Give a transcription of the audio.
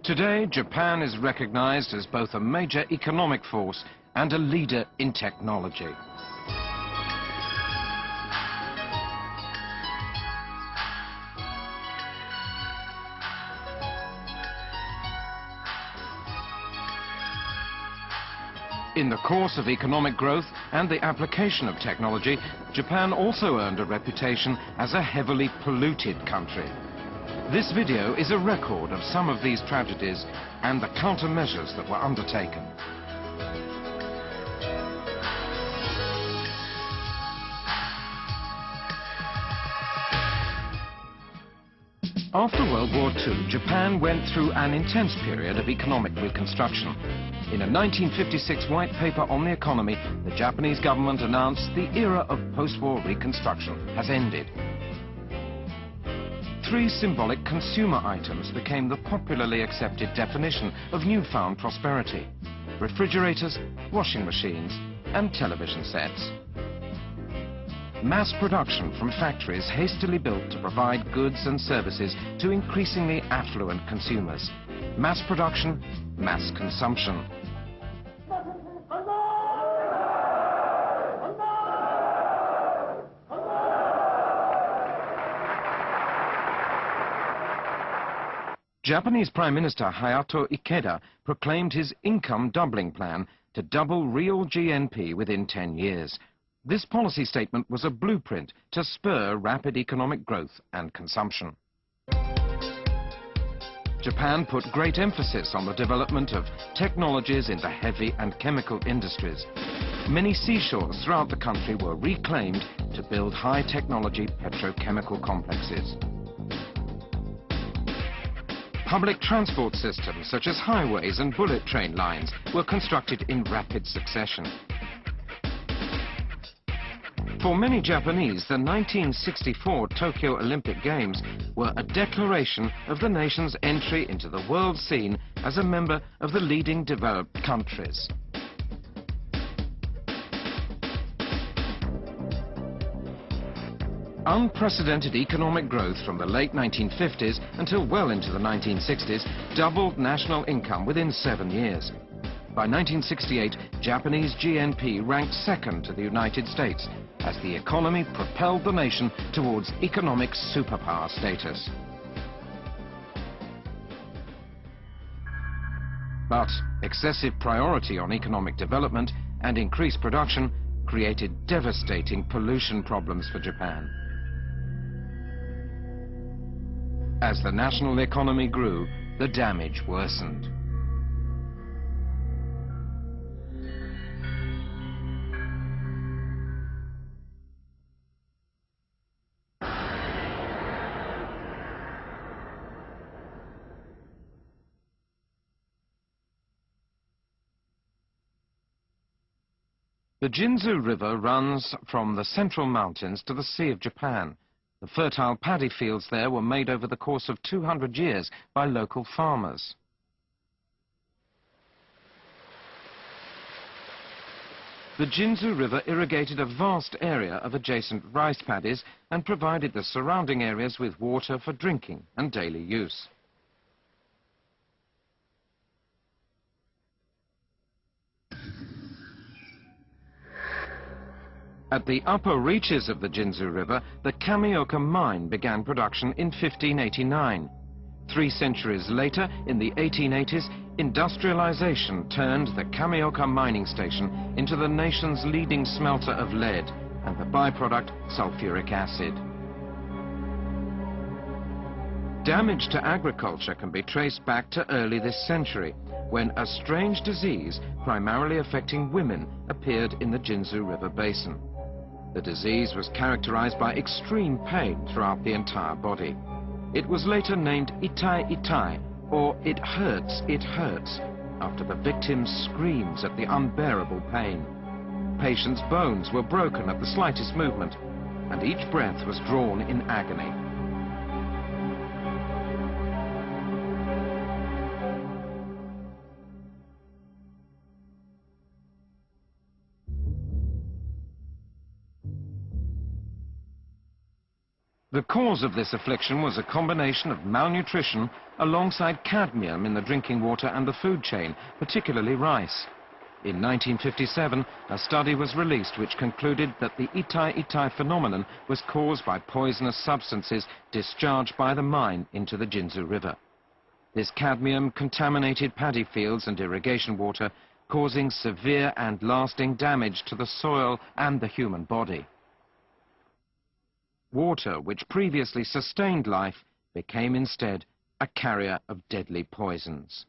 Today, Japan is recognized as both a major economic force and a leader in technology. In the course of economic growth and the application of technology, Japan also earned a reputation as a heavily polluted country. This video is a record of some of these tragedies and the countermeasures that were undertaken. After World War II, Japan went through an intense period of economic reconstruction. In a 1956 white paper on the economy, the Japanese government announced the era of post-war reconstruction has ended. Three symbolic consumer items became the popularly accepted definition of newfound prosperity: refrigerators, washing machines, and television sets. Mass production from factories hastily built to provide goods and services to increasingly affluent consumers. Mass production, mass consumption. Japanese Prime Minister Hayato Ikeda proclaimed his income doubling plan to double real GNP within 10 years. This policy statement was a blueprint to spur rapid economic growth and consumption. Japan put great emphasis on the development of technologies in the heavy and chemical industries. Many seashores throughout the country were reclaimed to build high-technology petrochemical complexes. Public transport systems such as highways and bullet train lines were constructed in rapid succession. For many Japanese, the 1964 Tokyo Olympic Games were a declaration of the nation's entry into the world scene as a member of the leading developed countries. Unprecedented economic growth from the late 1950s until well into the 1960s doubled national income within 7 years. By 1968, Japanese GNP ranked second to the United States as the economy propelled the nation towards economic superpower status. But excessive priority on economic development and increased production created devastating pollution problems for Japan. As the national economy grew, the damage worsened. The Jinzu River runs from the central mountains to the Sea of Japan. The fertile paddy fields there were made over the course of 200 years by local farmers. The Jinzu River irrigated a vast area of adjacent rice paddies and provided the surrounding areas with water for drinking and daily use. At the upper reaches of the Jinzu River, the Kamioka mine began production in 1589. 3 centuries later, in the 1880s, industrialization turned the Kamioka mining station into the nation's leading smelter of lead and the byproduct sulfuric acid. Damage to agriculture can be traced back to early this century, when a strange disease, primarily affecting women, appeared in the Jinzu River basin. The disease was characterized by extreme pain throughout the entire body. It was later named Itai Itai, or it hurts, after the victim's screams at the unbearable pain. Patients' bones were broken at the slightest movement, and each breath was drawn in agony. The cause of this affliction was a combination of malnutrition alongside cadmium in the drinking water and the food chain, particularly rice. In 1957, a study was released which concluded that the Itai Itai phenomenon was caused by poisonous substances discharged by the mine into the Jinzu River. This cadmium contaminated paddy fields and irrigation water, causing severe and lasting damage to the soil and the human body. Water, which previously sustained life, became instead a carrier of deadly poisons.